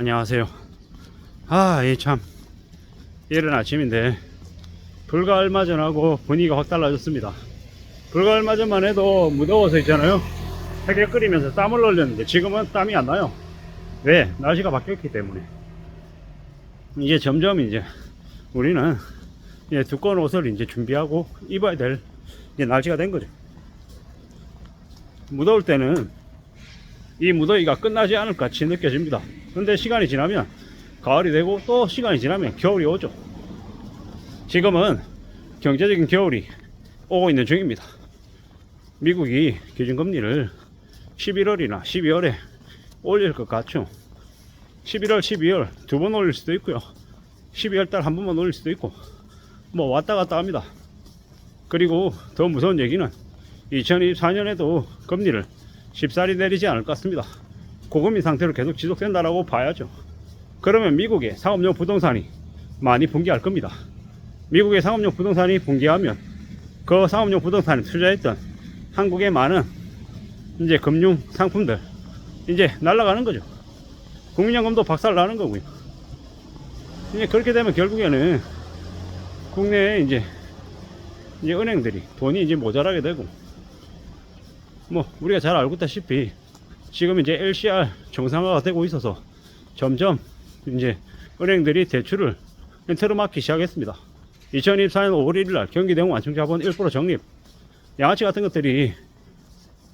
안녕하세요. 이 참, 이른 아침인데, 불과 얼마 전하고 분위기가 확 달라졌습니다. 불과 얼마 전만 해도 무더워서 있잖아요. 해게 끓이면서 땀을 흘렸는데, 지금은 땀이 안 나요. 왜? 날씨가 바뀌었기 때문에. 이제 점점 이제, 우리는 이제 두꺼운 옷을 이제 준비하고 입어야 될 이제 날씨가 된 거죠. 무더울 때는 이 무더위가 끝나지 않을 것 같이 느껴집니다. 근데 시간이 지나면 가을이 되고 또 시간이 지나면 겨울이 오죠. 지금은 경제적인 겨울이 오고 있는 중입니다. 미국이 기준금리를 11월이나 12월에 올릴 것 같죠. 11월, 12월 두 번 올릴 수도 있고요. 12월 달 한 번만 올릴 수도 있고 뭐 왔다 갔다 합니다. 그리고 더 무서운 얘기는 2024년에도 금리를 쉽사리 내리지 않을 것 같습니다. 고금리 상태로 계속 지속된다라고 봐야죠. 그러면 미국의 상업용 부동산이 많이 붕괴할 겁니다. 미국의 상업용 부동산이 붕괴하면 그 상업용 부동산에 투자했던 한국의 많은 이제 금융 상품들 이제 날아가는 거죠. 국민연금도 박살나는 거고요. 이제 그렇게 되면 결국에는 국내에 이제 은행들이 돈이 이제 모자라게 되고, 뭐 우리가 잘 알고 있다시피 지금 이제 LCR 정상화가 되고 있어서 점점 이제 은행들이 대출을 틀어막기 시작했습니다. 2024년 5월 1일 날 경기대공 완충자본 1% 적립, 양아치 같은 것들이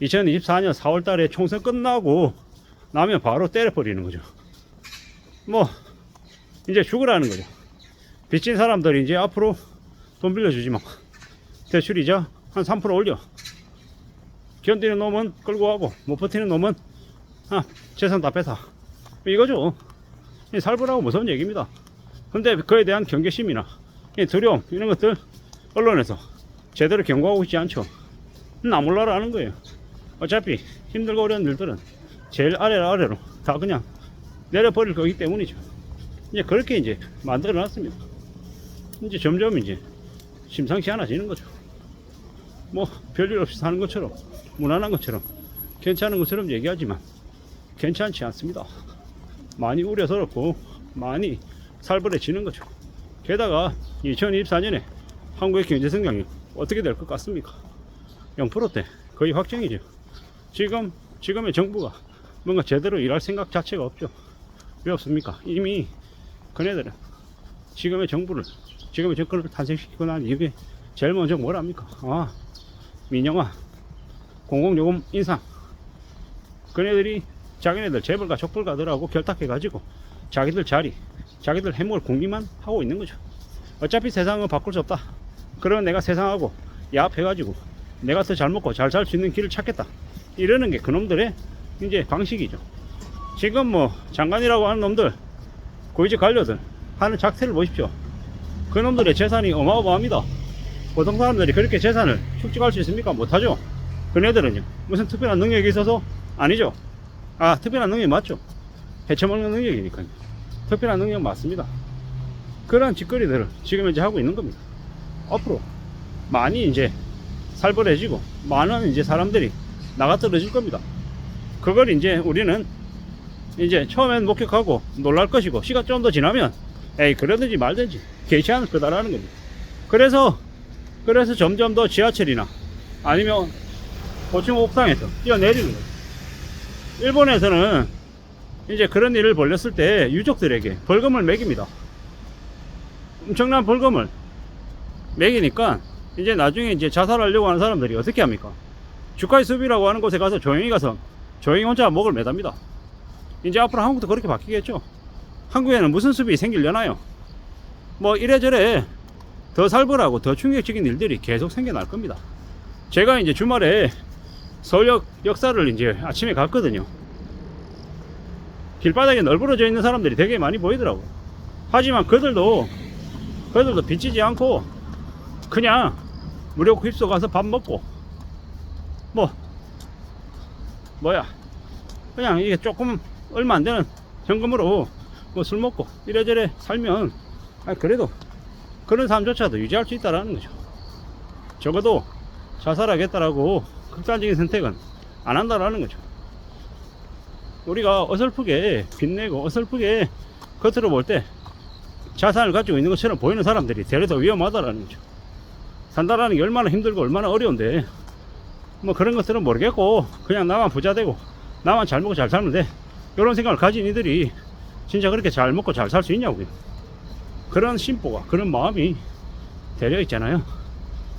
2024년 4월 달에 총선 끝나고 나면 바로 때려버리는 거죠. 뭐 이제 죽으라는 거죠. 빚진 사람들이 이제 앞으로 돈 빌려주지 마, 대출이자 한 3% 올려, 견디는 놈은 끌고 가고 못 버티는 놈은 재산 다 뺏어, 이거죠. 살벌하고 무서운 얘기입니다. 근데 그에 대한 경계심이나 두려움 이런 것들 언론에서 제대로 경고하고 있지 않죠. 나몰라라 하는 거예요. 어차피 힘들고 어려운 일들은 제일 아래로 다 그냥 내려버릴 거기 때문이죠. 이제 그렇게 이제 만들어 놨습니다. 이제 점점 이제 심상치 않아지는 거죠. 뭐 별일 없이 사는 것처럼, 무난한 것처럼, 괜찮은 것처럼 얘기하지만 괜찮지 않습니다. 많이 우려스럽고 많이 살벌해지는 거죠. 게다가 2024년에 한국의 경제 성장이 어떻게 될 것 같습니까? 0%대 거의 확정이죠. 지금의 정부가 뭔가 제대로 일할 생각 자체가 없죠. 왜 없습니까? 이미 그네들은 지금의 정권을 탄생시키고 난 이후에 제일 먼저 뭘 합니까? 민영화, 공공요금 인상. 그네들이 자기네들 재벌가 족벌가들하고 결탁해가지고 자기들 자리, 자기들 해먹을 공기만 하고 있는 거죠. 어차피 세상은 바꿀 수 없다. 그러면 내가 세상하고 야합해가지고 내가 더 잘 먹고 잘 살 수 있는 길을 찾겠다, 이러는 게 그놈들의 이제 방식이죠. 지금 뭐 장관이라고 하는 놈들, 고위직 관료들 하는 작태를 보십시오. 그놈들의 재산이 어마어마합니다. 보통 사람들이 그렇게 재산을 축적할 수 있습니까? 못하죠. 그네들은요, 무슨 특별한 능력이 있어서? 아니죠. 특별한 능력이 맞죠. 헤쳐먹는 능력이니까요. 특별한 능력 맞습니다. 그런 짓거리들을 지금 이제 하고 있는 겁니다. 앞으로 많이 이제 살벌해지고 많은 이제 사람들이 나가 떨어질 겁니다. 그걸 이제 우리는 이제 처음엔 목격하고 놀랄 것이고, 시간 좀 더 지나면 그러든지 말든지 개의치 않을 거다라는 겁니다. 그래서 점점 더 지하철이나 아니면 고층 옥상에서 뛰어내리는 거예요. 일본에서는 이제 그런 일을 벌였을 때 유족들에게 벌금을 매깁니다. 엄청난 벌금을 매기니까 이제 나중에 이제 자살하려고 하는 사람들이 어떻게 합니까? 주가의 숲이라고 하는 곳에 가서 조용히 혼자 목을 매답니다. 이제 앞으로 한국도 그렇게 바뀌겠죠. 한국에는 무슨 숲이 생기려나요? 뭐 이래저래 더 살벌하고 더 충격적인 일들이 계속 생겨날 겁니다. 제가 이제 주말에 서울역 역사를 이제 아침에 갔거든요. 길바닥에 널브러져 있는 사람들이 되게 많이 보이더라고. 하지만 그들도 비치지 않고 그냥 무료 휩써 가서 밥 먹고 그냥 이게 조금 얼마 안 되는 현금으로 뭐 술 먹고 이래저래 살면 그래도 그런 삶조차도 유지할 수 있다라는 거죠. 적어도 자살하겠다라고 극단적인 선택은 안 한다라는 거죠. 우리가 어설프게 빛내고 어설프게 겉으로 볼 때 자산을 가지고 있는 것처럼 보이는 사람들이 되레 더 위험하다라는 거죠. 산다라는 게 얼마나 힘들고 얼마나 어려운데 뭐 그런 것들은 모르겠고 그냥 나만 부자 되고 나만 잘 먹고 잘 살면 돼, 이런 생각을 가진 이들이 진짜 그렇게 잘 먹고 잘 살 수 있냐고요. 그런 심보가 그런 마음이 되려 있잖아요.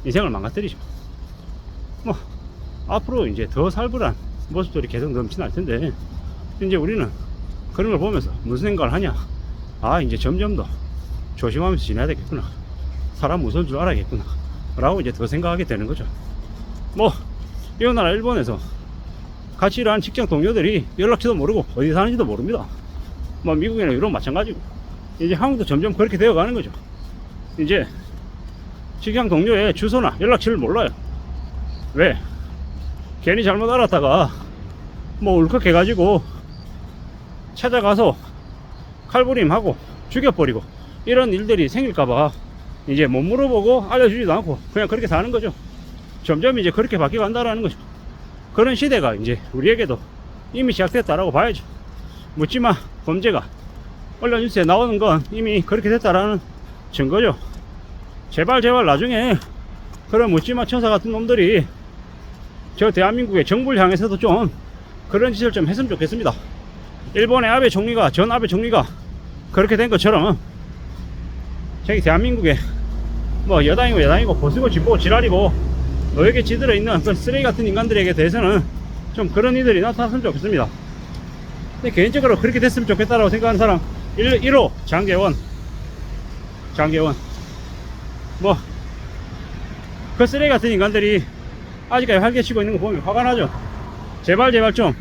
인생을 망가뜨리죠. 뭐 앞으로 이제 더 살벌한 모습들이 계속 넘쳐날 텐데 이제 우리는 그런 걸 보면서 무슨 생각을 하냐, 아 이제 점점 더 조심하면서 지내야 되겠구나, 사람 무서운 줄 알아야겠구나 라고 이제 더 생각하게 되는 거죠. 뭐 이 나라 일본에서 같이 일하는 직장 동료들이 연락처도 모르고 어디 사는지도 모릅니다. 뭐 미국이나 유럽 마찬가지고 이제 한국도 점점 그렇게 되어 가는 거죠. 이제 직장 동료의 주소나 연락처를 몰라요. 왜? 괜히 잘못 알았다가 뭐 울컥해 가지고 찾아가서 칼부림하고 죽여버리고 이런 일들이 생길까봐 이제 못 물어보고 알려주지도 않고 그냥 그렇게 사는 거죠. 점점 이제 그렇게 바뀌어 간다라는 거죠. 그런 시대가 이제 우리에게도 이미 시작됐다라고 봐야죠. 묻지마 범죄가 언론 뉴스에 나오는 건 이미 그렇게 됐다라는 증거죠. 제발 나중에 그런 묻지마 천사 같은 놈들이 저 대한민국의 정부를 향해서도 좀 그런 짓을 좀 했으면 좋겠습니다. 일본의 아베 총리가 전 아베 총리가 그렇게 된 것처럼 저기 대한민국에 뭐 여당이고 야당이고 보수고 진보고 지랄이고 너에게 지들어 있는 그런 쓰레기 같은 인간들에게 대해서는 좀 그런 이들이 나타났으면 좋겠습니다. 근데 개인적으로 그렇게 됐으면 좋겠다라고 생각하는 사람 1호 장계원 뭐 그 쓰레기 같은 인간들이 아직까지 활개치고 있는 거 보면 화가 나죠. 제발 좀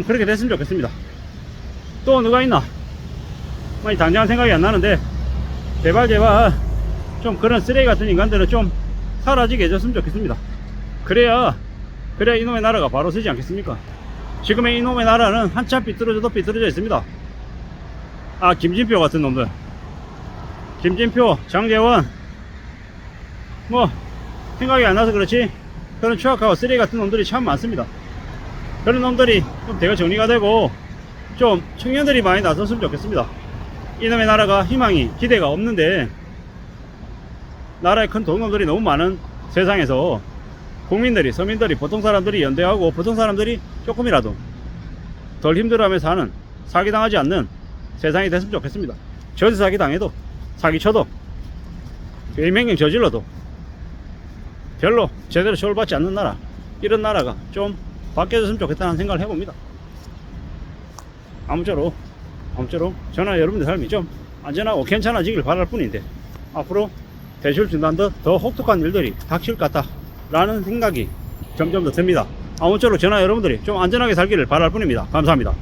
그렇게 됐으면 좋겠습니다. 또 누가 있나? 뭐 당장은 생각이 안 나는데 제발 좀 그런 쓰레기 같은 인간들은 좀 사라지게 해줬으면 좋겠습니다. 그래야 이놈의 나라가 바로 서지 않겠습니까? 지금의 이놈의 나라는 한참 삐뚤어져도 삐뚤어져 있습니다. 아 김진표 같은 놈들, 김진표, 장제원 뭐 생각이 안 나서 그렇지 그런 추악하고 쓰레기 같은 놈들이 참 많습니다. 그런 놈들이 좀 대거 정리가 되고 좀 청년들이 많이 나섰으면 좋겠습니다. 이놈의 나라가 희망이 기대가 없는데 나라에 큰 돈놈들이 너무 많은 세상에서 국민들이 서민들이 보통 사람들이 연대하고 보통 사람들이 조금이라도 덜 힘들어하며 사는 사기당하지 않는 세상이 됐으면 좋겠습니다. 저지 사기 당해도 사기쳐도 배임행령 저질러도 별로 제대로 처벌받지 않는 나라, 이런 나라가 좀 바뀌어졌으면 좋겠다는 생각을 해봅니다. 아무쪼록 저나 여러분들 삶이 좀 안전하고 괜찮아지길 바랄 뿐인데 앞으로 대출 준다는 듯 더 혹독한 일들이 닥칠 것 같다 라는 생각이 점점 더 듭니다. 아무쪼록 저나 여러분들이 좀 안전하게 살기를 바랄 뿐입니다. 감사합니다.